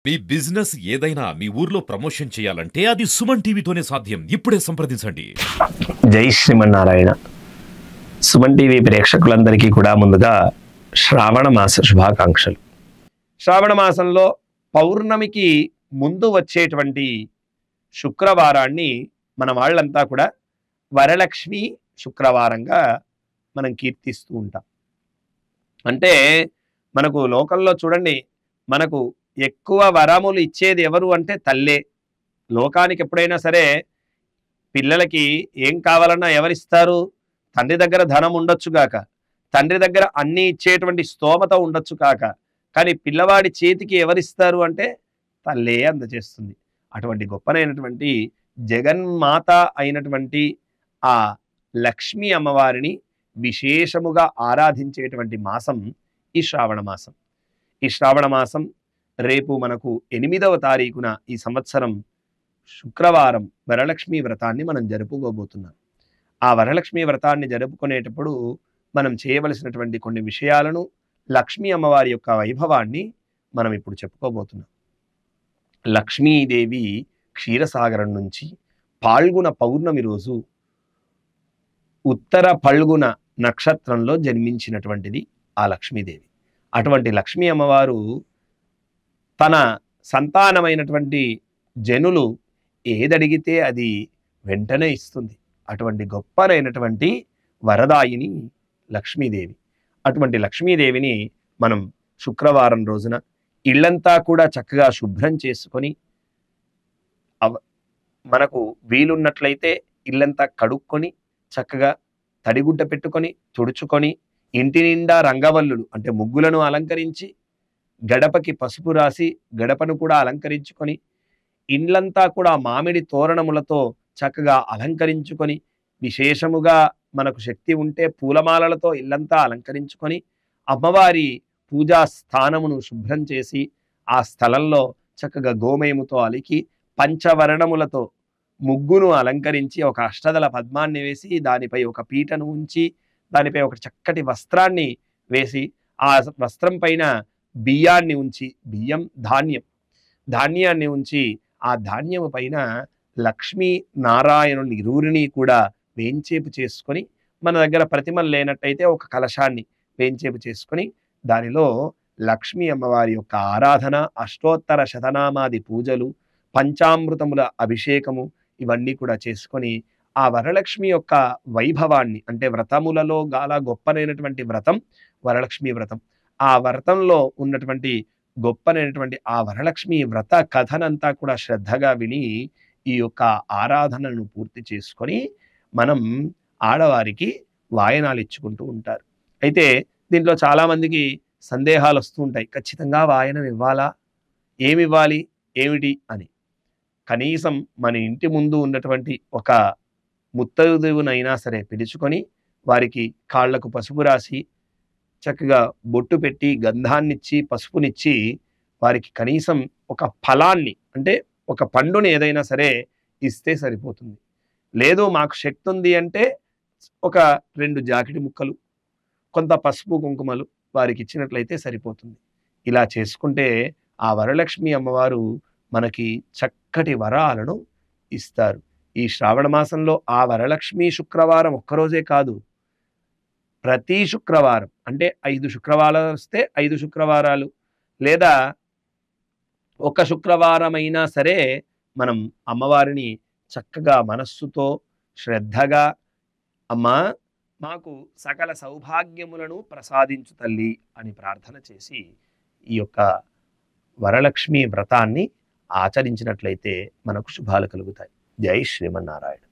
మీ business ఏదైనా మీ ఊర్లో promotion చేయాలంటే అది సుమన్ టీవీతోనే సాధ్యం. ఇప్పుడే సంప్రదించండి. జై శ్రీమన్నారాయణ. సుమన్ టీవీ ప్రేక్షకులందరికీ కూడా ముందుగా శ్రావణ మాస శుభాకాంక్షలు. శ్రావణ మాసంలో పౌర్ణమికి ముందు వచ్చేటువంటి శుక్రవారాన్ని మన వాళ్ళంతా కూడా వరలక్ష్మి శుక్రవారంగా మనం కీర్తిస్తూ ఉంటాం. అంటే మనకు లోకంలో చూడండి, మనకు ఎక్కువ వరములు ఇచ్చేది ఎవరు అంటే తల్లే. లోకానికి ఎప్పుడైనా సరే పిల్లలకి ఏం కావాలన్నా ఎవరిస్తారు? తండ్రి దగ్గర ధనం ఉండొచ్చు కాక, తండ్రి దగ్గర అన్ని ఇచ్చేటువంటి స్తోమత ఉండొచ్చు కాక, కానీ పిల్లవాడి చేతికి ఎవరిస్తారు అంటే తల్లే అందజేస్తుంది. అటువంటి గొప్పనైనటువంటి జగన్మాత అయినటువంటి ఆ లక్ష్మీ అమ్మవారిని విశేషముగా ఆరాధించేటువంటి మాసం ఈ శ్రావణ మాసం. ఈ శ్రావణ మాసం రేపు మనకు 8వ తారీఖున ఈ సంవత్సరం శుక్రవారం వరలక్ష్మీ వ్రతాన్ని మనం జరుపుకోబోతున్నాం. ఆ వరలక్ష్మీ వ్రతాన్ని జరుపుకునేటప్పుడు మనం చేయవలసినటువంటి కొన్ని విషయాలను, లక్ష్మీ అమ్మవారి యొక్క వైభవాన్ని మనం ఇప్పుడు చెప్పుకోబోతున్నాం. లక్ష్మీదేవి క్షీరసాగరం నుంచి పాల్గొన పౌర్ణమి రోజు ఉత్తర పల్గుణ నక్షత్రంలో జన్మించినటువంటిది ఆ లక్ష్మీదేవి. అటువంటి లక్ష్మీ అమ్మవారు తన సంతానమైనటువంటి జనులు ఏదడిగితే అది వెంటనే ఇస్తుంది. అటువంటి గొప్పనైనటువంటి వరదాయిని లక్ష్మీదేవి. అటువంటి లక్ష్మీదేవిని మనం శుక్రవారం రోజున ఇళ్లంతా కూడా చక్కగా శుభ్రం చేసుకొని, మనకు వీలున్నట్లయితే ఇల్లంతా కడుక్కొని చక్కగా తడిగుడ్డ పెట్టుకొని తుడుచుకొని, ఇంటి నిండా రంగవల్లులు అంటే ముగ్గులను అలంకరించి, గడపకి పసుపు రాసి గడపను కూడా అలంకరించుకొని, ఇండ్లంతా కూడా మామిడి తోరణములతో చక్కగా అలంకరించుకొని, విశేషముగా మనకు శక్తి ఉంటే పూలమాలలతో ఇల్లంతా అలంకరించుకొని, అమ్మవారి పూజా స్థానమును శుభ్రం చేసి, ఆ స్థలంలో చక్కగా గోమయముతో అలికి పంచవర్ణములతో ముగ్గును అలంకరించి, ఒక అష్టదళ పద్మాన్ని వేసి, దానిపై ఒక పీటను ఉంచి, దానిపై ఒక చక్కటి వస్త్రాన్ని వేసి, ఆ వస్త్రం పైన బియ్యాన్ని ఉంచి, ధాన్యాన్ని ఉంచి, ఆ ధాన్యము పైన లక్ష్మీ నారాయణుని ఇరువురిని కూడా వేంచేపు చేసుకొని, మన దగ్గర ప్రతిమలు లేనట్టయితే ఒక కలశాన్ని వేంచేపు చేసుకొని, దానిలో లక్ష్మీ అమ్మవారి యొక్క ఆరాధన, అష్టోత్తర శతనామాది పూజలు, పంచామృతముల అభిషేకము ఇవన్నీ కూడా చేసుకొని, ఆ వరలక్ష్మి యొక్క వైభవాన్ని, అంటే వ్రతములలో గాల గొప్పనైనటువంటి వ్రతం వరలక్ష్మి వ్రతం. ఆ వ్రతంలో ఉన్నటువంటి గొప్పనైనటువంటి ఆ వరలక్ష్మి వ్రత కథనంతా కూడా శ్రద్ధగా విని, ఈ యొక్క ఆరాధనను పూర్తి చేసుకొని మనం ఆడవారికి వాయనాలు ఇచ్చుకుంటూ ఉంటారు. అయితే దీంట్లో చాలామందికి సందేహాలు వస్తూ ఉంటాయి. ఖచ్చితంగా వాయనం ఇవ్వాలా? ఏమివ్వాలి, ఏమిటి అని. కనీసం మన ఇంటి ముందు ఉన్నటువంటి ఒక ముత్తైదువునైనా సరే పిలుచుకొని, వారికి కాళ్లకు పసుపు రాసి, చక్కగా బొట్టు పెట్టి, గంధాన్నిచ్చి, పసుపునిచ్చి, వారికి కనీసం ఒక ఫలాన్ని, అంటే ఒక పండుని ఏదైనా సరే ఇస్తే సరిపోతుంది. లేదు మాకు శక్తి ఉంది అంటే ఒక 2 జాకెట్ ముక్కలు, కొంత పసుపు కుంకుమలు వారికి ఇచ్చినట్లయితే సరిపోతుంది. ఇలా చేసుకుంటే ఆ వరలక్ష్మి అమ్మవారు మనకి చక్కటి వరాలను ఇస్తారు. ఈ శ్రావణ మాసంలో ఆ వరలక్ష్మి శుక్రవారం ఒక్కరోజే కాదు, ప్రతి శుక్రవారం, అంటే 5 శుక్రవారాలు వస్తే 5 శుక్రవారాలు, లేదా ఒక శుక్రవారమైనా సరే మనం అమ్మవారిని చక్కగా మనస్సుతో శ్రద్ధగా, అమ్మా మాకు సకల సౌభాగ్యములను ప్రసాదించు తల్లి అని ప్రార్థన చేసి ఈ యొక్క వరలక్ష్మి వ్రతాన్ని ఆచరించినట్లయితే మనకు శుభాలు కలుగుతాయి. జై శ్రీమన్నారాయణ.